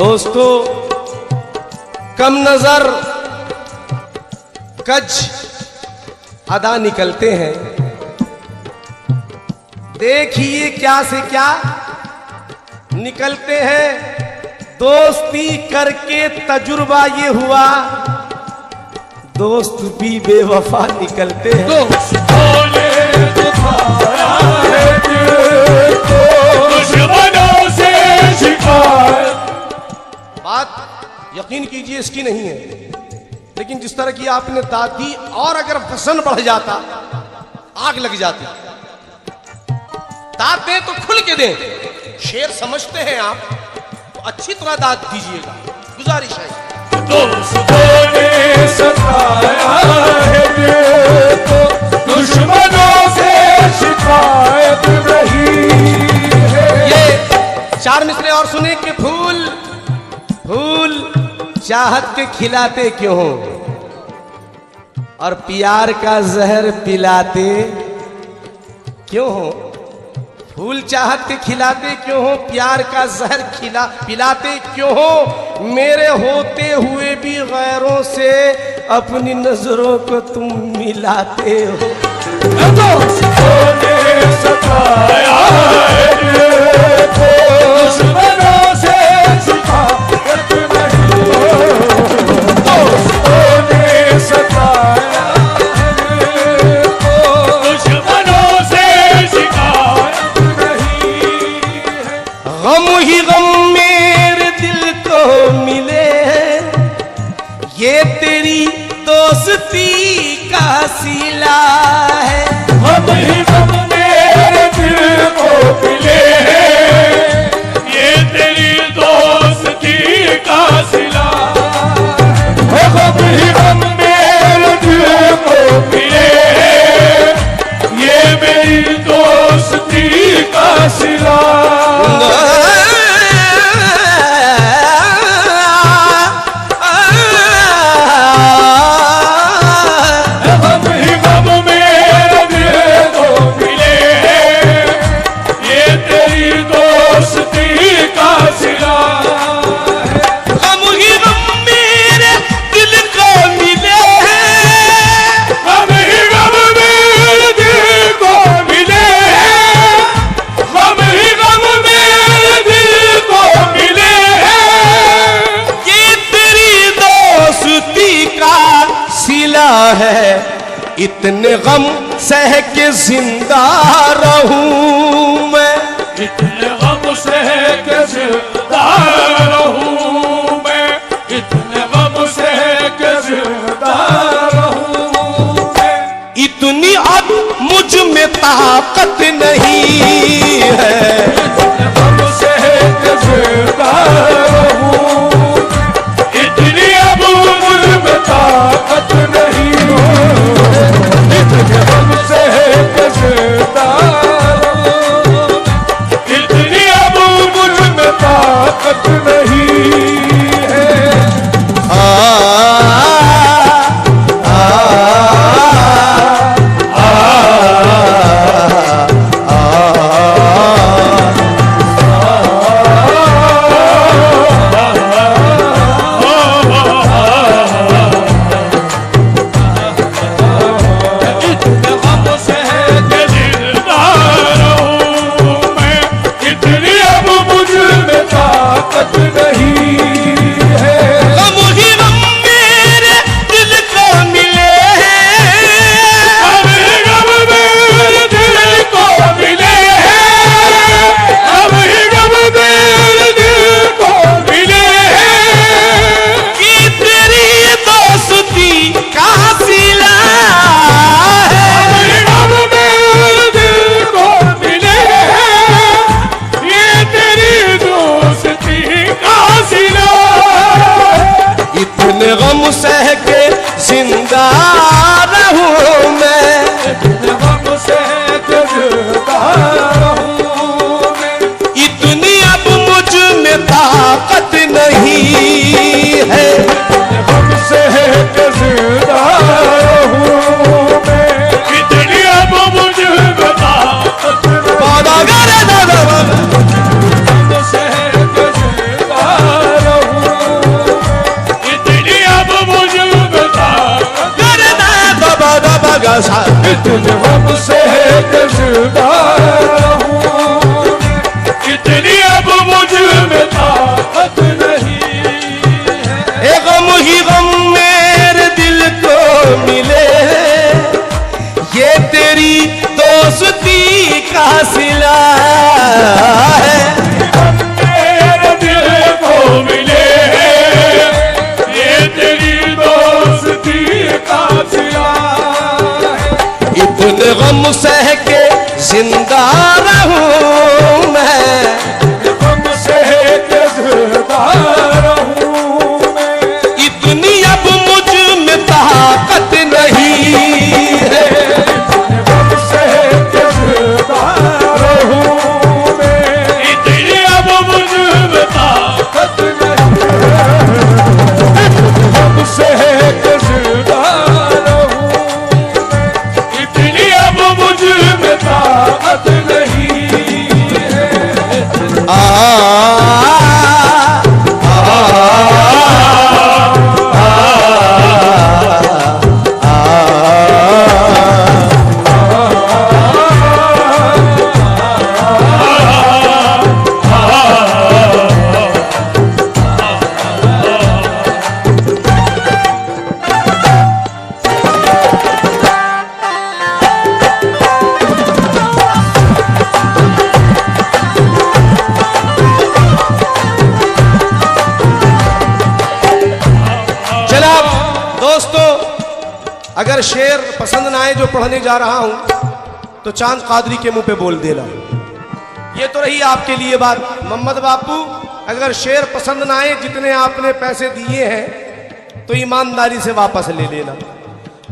दोस्तों, कम नजर कज अदा निकलते हैं। देखिए क्या से क्या निकलते हैं। दोस्ती करके तजुर्बा ये हुआ, दोस्त भी बेवफा निकलते हैं। बात यकीन कीजिए इसकी नहीं है, लेकिन जिस तरह की आपने दाद दी, और अगर वजन बढ़ जाता आग लग जाती। दाद दें तो खुल के दें, शेर समझते हैं आप तो अच्छी तरह दाद दीजिएगा, गुजारिश है। दोस्तों ने सताया है तो दुश्मनों से शिकायत रही है। ये चार मिसरे और सुने कि फूल फूल चाहत के खिलाते क्यों हो, और प्यार का जहर पिलाते क्यों हो। फूल चाहत के खिलाते क्यों हो, प्यार का जहर पिलाते क्यों हो। मेरे होते हुए भी गैरों से अपनी नजरों को तुम मिलाते हो। दोस्तों ने सताया है तो दुश्मनों से शिकायत नहीं। दोस्तों ने सताया है तो दुश्मनों से शिकायत नहीं। गम ही गम मेरे दिल को मिले हैं, ये तेरी दोस्ती का सिला है। हम ही गम मेरे दिल को मिले हैं, ये तेरी दोस्ती का सिला है। हम ही गम मेरे दिल को मिले हैं, ये मेरी दोस्ती का सिला। है इतने गम सह के जिंदा रहूं मैं, इतने गम सह के जिंदा रहूं मैं, इतने गम सह के जिंदा रहूं मैं। इतनी अब मुझ में ताकत नहीं है, इतने गम सह के जिंदा रहूं, इतनी अब मुझ में ताकत नहीं। इतने गम सह के जिंदा रहूं, इतनी अब मुझ में ताकत नहीं है। गा सा इतने गम से है कि जिंदा रहूं, इतनी अब मुझ में ताकत नहीं है। गम ही गम मेरे दिल को मिले, ये तेरी दोस्ती का सिला है। मेरे दिल को मिले, ये तेरी दोस्ती का सिला है। इतने गम सह के जिंदा रहूं मैं, गम से है कि जिंदा रहूं मैं, इतनी अब मुझ में ताकत नहीं है। गम से है कि जिंदा रहूं मैं, इतनी अब मुझ में ताकत नहीं है। गम से है कि जिंदा रहूं मैं, इतनी अब मुझ में ताकत नहीं है। दोस्तों, अगर शेर पसंद ना आए जो पढ़ने जा रहा हूं तो चांद कादरी के मुंह पे बोल देना। ये तो रही आपके लिए बात। मोहम्मद बापू, अगर शेर पसंद ना आए, जितने आपने पैसे दिए हैं तो ईमानदारी से वापस ले लेना,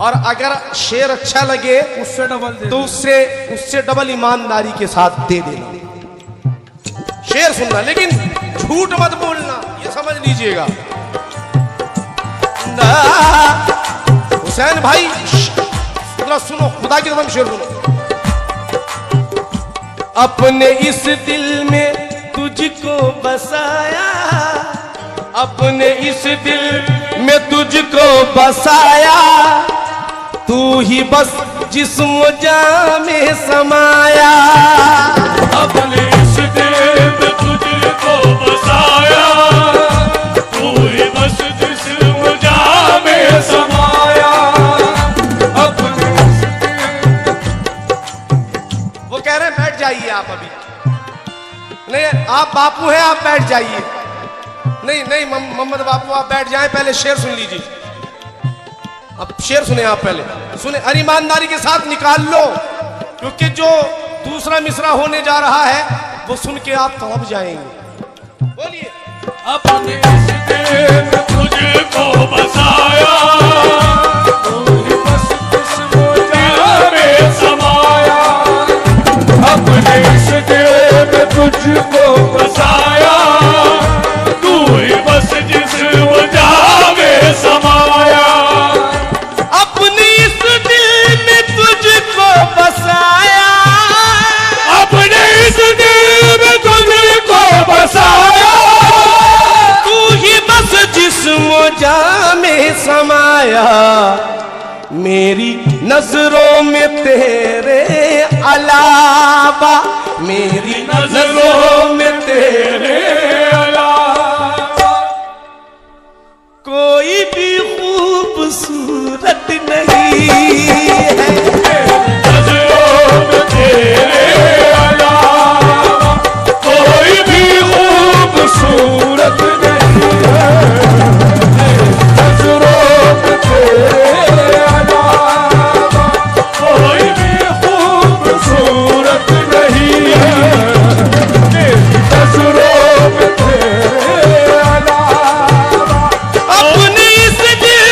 और अगर शेर अच्छा लगे उससे डबल दे, तो उससे डबल ईमानदारी के साथ दे देना। शेर सुनना, लेकिन झूठ मत बोलना, ये समझ लीजिएगा। हुसैन भाई जरा सुनो, खुदा की कसम शेर सुनो। अपने इस दिल में तुझको बसाया, अपने इस दिल में तुझको बसाया, तू ही बस जिस्म जान में समाया। अपने इस दिल में तुझको बसाया, तू ही बस जिस्म जान में समाया। अपने इस दिल, वो कह रहे हैं बैठ जाइए आप अभी। नहीं, आप बापू हैं, आप बैठ जाइए। नहीं नहीं मोहम्मद बापू आप बैठ जाएं, पहले शेर सुन लीजिए। अब शेर सुने आप पहले सुने, और ईमानदारी के साथ निकाल लो, क्योंकि जो दूसरा मिसरा होने जा रहा है वो सुन के आप तड़प जाएंगे। बोलिए। अपने इस दिल में तुझको बसाया, तू ही बस जिस्म जान में समाया। अपने इस दिल में तुझको बसाया, तू ही बस जिस्म जान में समाया। अपने इस दिल में तुझको बसाया, अपने इस दिल में तुझको बसाया, तू ही बस जिस्म जान में समाया। मेरी नजरों में तेरे अलावा, मेरी नजरों में तेरे अलावा कोई भी खूबसूरत नहीं है। नजरों में तेरे अलावा कोई भी खूबसूरत नहीं है। नजरों में तेरे अलावा कोई भी खूबसूरत नहीं है। नजरों में तेरे अलावा अपने इस दिल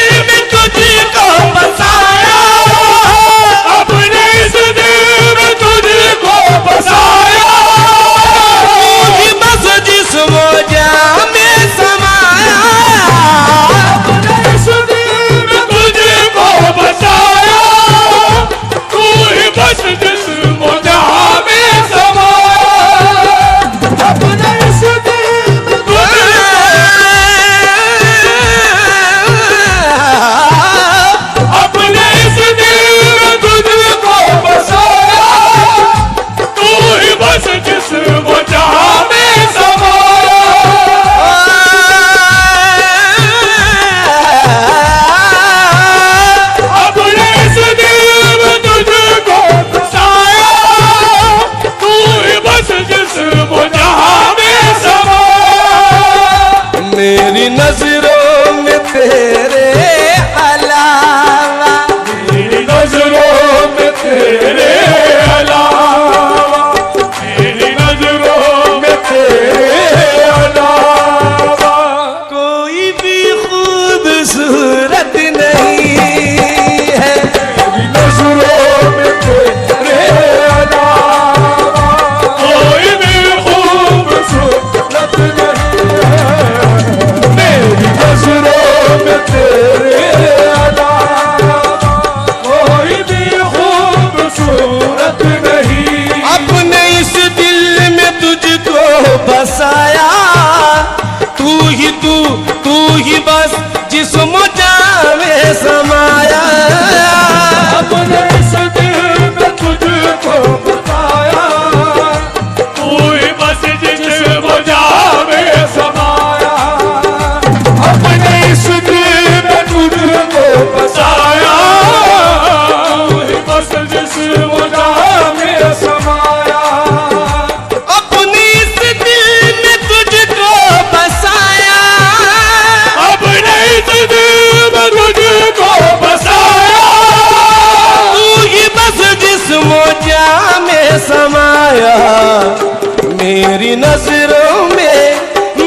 मेरी नजरों में,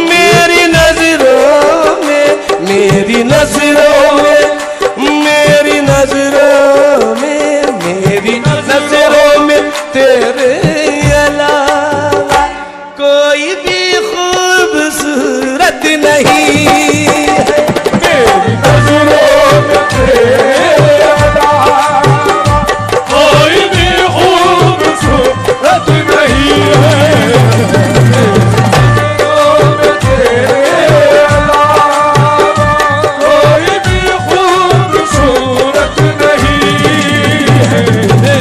मेरी नजरों में, मेरी नजरों में, मेरी नजरों में, मेरी नजरों में तेरे अलावा कोई भी खूबसूरत नहीं है। मेरी नजरों में तेरे अलावा कोई भी खूबसूरत नहीं है। नजरों में तेरे अलावा कोई भी खूबसूरत नहीं है।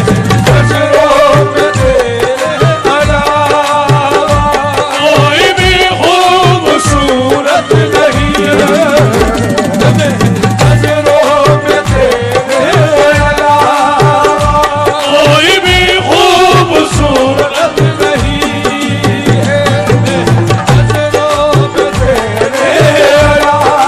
नजरों में तेरे अलावा कोई भी खूबसूरत नहीं है। नजरों में तेरे अलावा कोई भी खूबसूरत नहीं है। नजरों में तेरे अलावा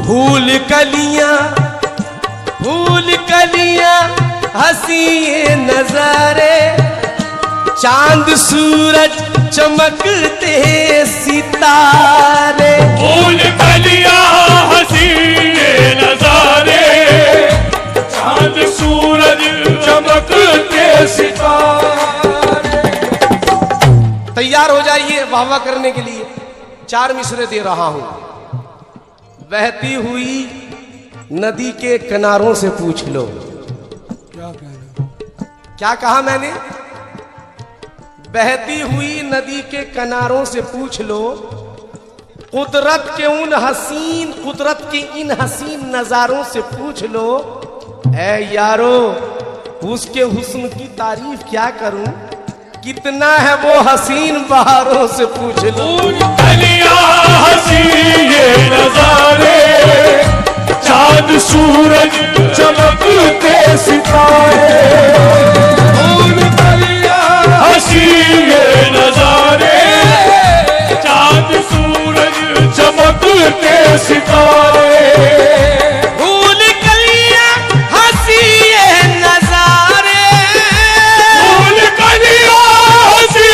फूल कलियां, फूल कलियां, हंसी ये नजारे, चांद सूरज चमकते सितारे। फूल कलियां हंसी ये नजारे, चांद सूरज चमकते सितारे। तैयार हो जाइए वाह वाह करने के लिए। 4 मिसरे दे रहा हूं। बहती हुई नदी के किनारों से पूछ लो। क्या कहा मैंने? बहती हुई नदी के किनारों से पूछ लो, कुदरत के उन हसीन, कुदरत के इन हसीन नजारों से पूछ लो, ऐ यारो उसके हुस्न की तारीफ क्या करूं, कितना है वो हसीन बहारों से पूछ लो। कलियां हंसी ये नजारे, चांद सूरज चमकते सितारे। फूल कलियां हंसी ये नजारे, चांद सूरज चमकते सितारे। फूल कलियां हंसी ये नजारे, फूल कलियां हंसी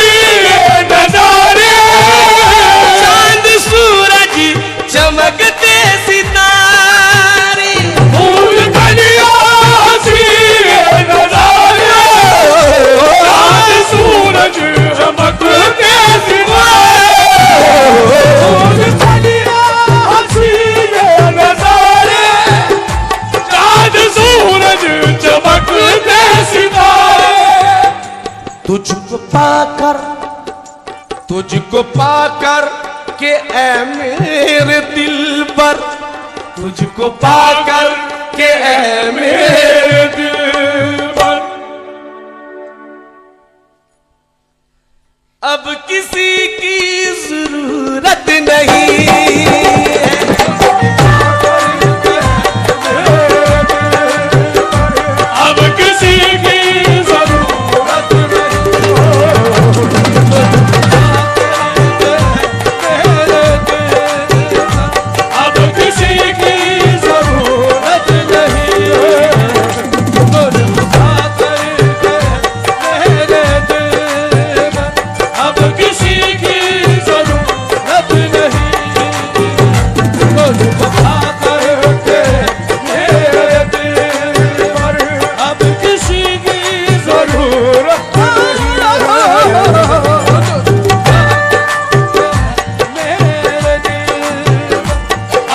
ये नजारे, चांद सूरज चमकते सितारे। फूल कलियां हंसी ये नजारे, चांद सूरज चमकते सितारे। फूल कलियां हंसी ये नजारे, चांद सूरज चमकते सितारे। तुझको पाकर के ऐ मेरे दिल पर, तुझको पाकर के ऐ मेरे दिल पर अब किसी की जरूरत नहीं है। अब किसी की जरूरत अब किसी की जरूरत नहीं है।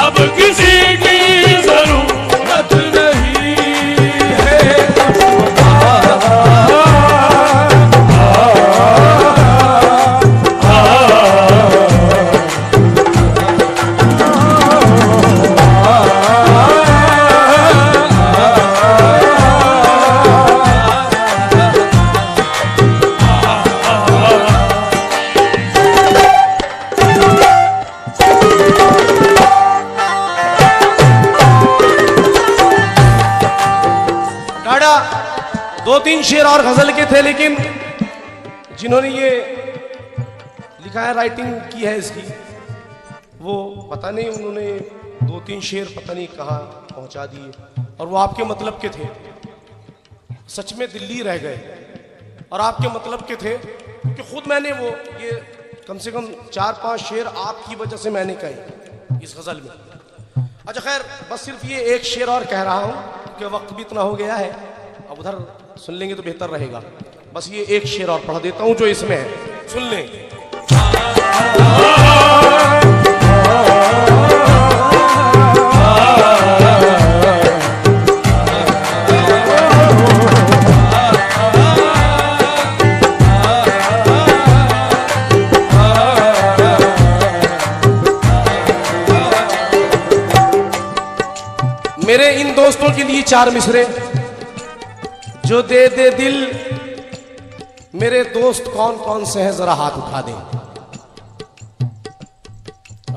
अब किसी की जरूरत नहीं है। दो तीन शेर और गजल के थे, लेकिन जिन्होंने ये लिखा है, राइटिंग की है इसकी, वो पता नहीं उन्होंने दो तीन शेर पता नहीं कहाँ पहुंचा दिए, और वो आपके मतलब के थे। सच में दिल्ली रह गए और आपके मतलब के थे, कि खुद मैंने वो ये कम से कम 4-5 शेर आपकी वजह से मैंने कहे इस गजल में। अच्छा खैर, बस सिर्फ ये एक शेर और कह रहा हूं क्योंकि वक्त भी इतना हो गया है, अब उधर सुन लेंगे तो बेहतर रहेगा। बस ये एक शेर और पढ़ देता हूं जो इसमें है, सुन लें। मेरे इन दोस्तों के लिए 4 मिसरे। जो दे दे दिल, मेरे दोस्त कौन कौन से हैं जरा हाथ उठा दें।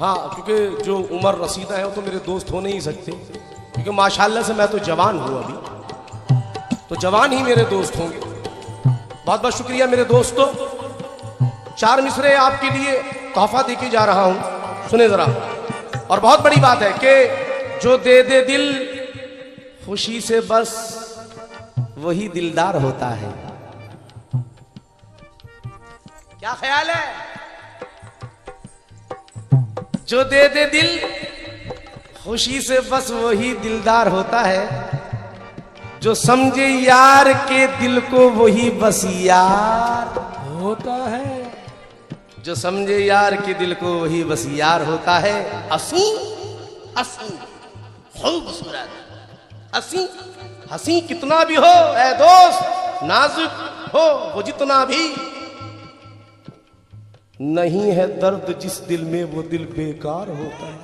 हाँ, क्योंकि जो उमर रसीदा है वो तो मेरे दोस्त हो नहीं सकते, क्योंकि माशाल्लाह से मैं तो जवान हूं अभी, तो जवान ही मेरे दोस्त होंगे। बहुत बहुत शुक्रिया मेरे दोस्तों। 4 मिसरे आपके लिए तोहफा देके जा रहा हूं, सुने जरा। और बहुत बड़ी बात है कि जो दे दे दिल खुशी से बस वही दिलदार होता है। क्या ख्याल है? जो दे दे दिल खुशी से बस वही दिलदार होता है। जो समझे यार के दिल को वही बस यार होता है। जो समझे यार के दिल को वही बस यार होता है। असी असी खूबसूरत, हसी हसी कितना भी हो ऐ दोस्त, नाजुक हो वो जितना भी, नहीं है दर्द जिस दिल में वो दिल बेकार होता है।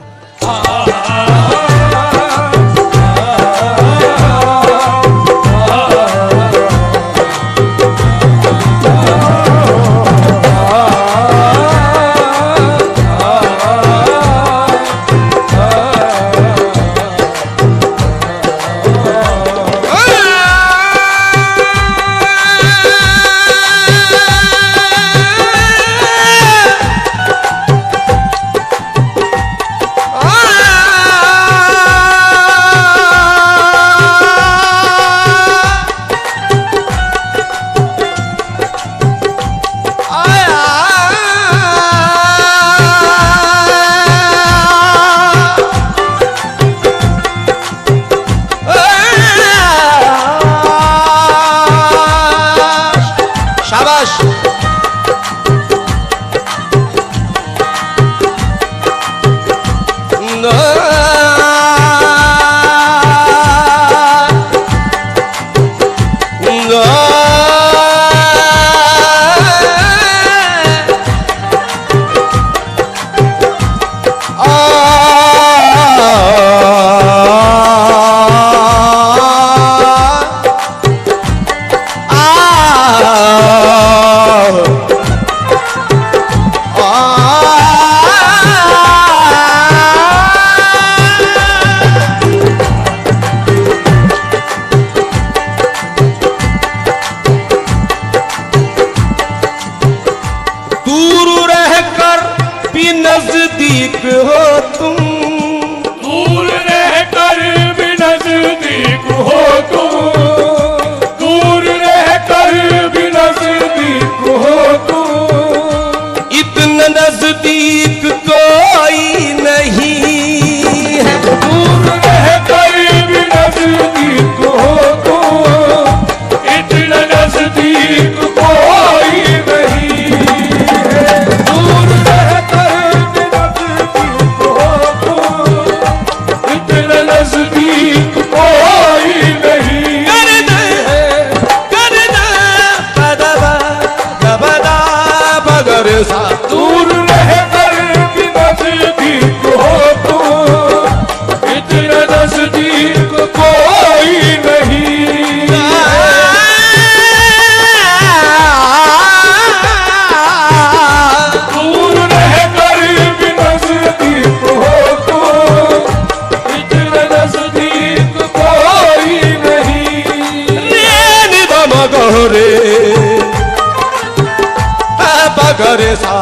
ऐसा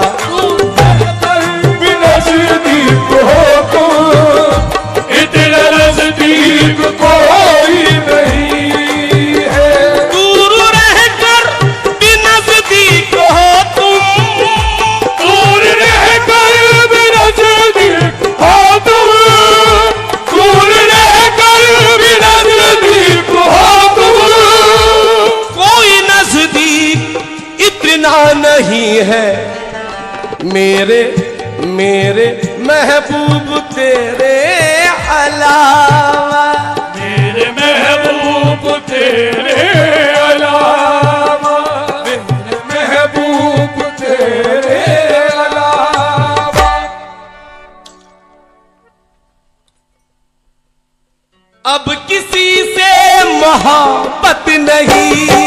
नजदीक हो तुम, इतना नजदीक कोई नहीं है। दूर रहकर भी नजदीक हो तुम, दूर रहकर भी नजदीक हो तुम, दूर रहकर भी नजदीक हो तुम। कोई नजदीक इतना नहीं है मेरे मेरे महबूब तेरे अलावा, मेरे महबूब तेरे अलावा, मेरे महबूब तेरे अलावा। अब किसी से मोहब्बत नहीं,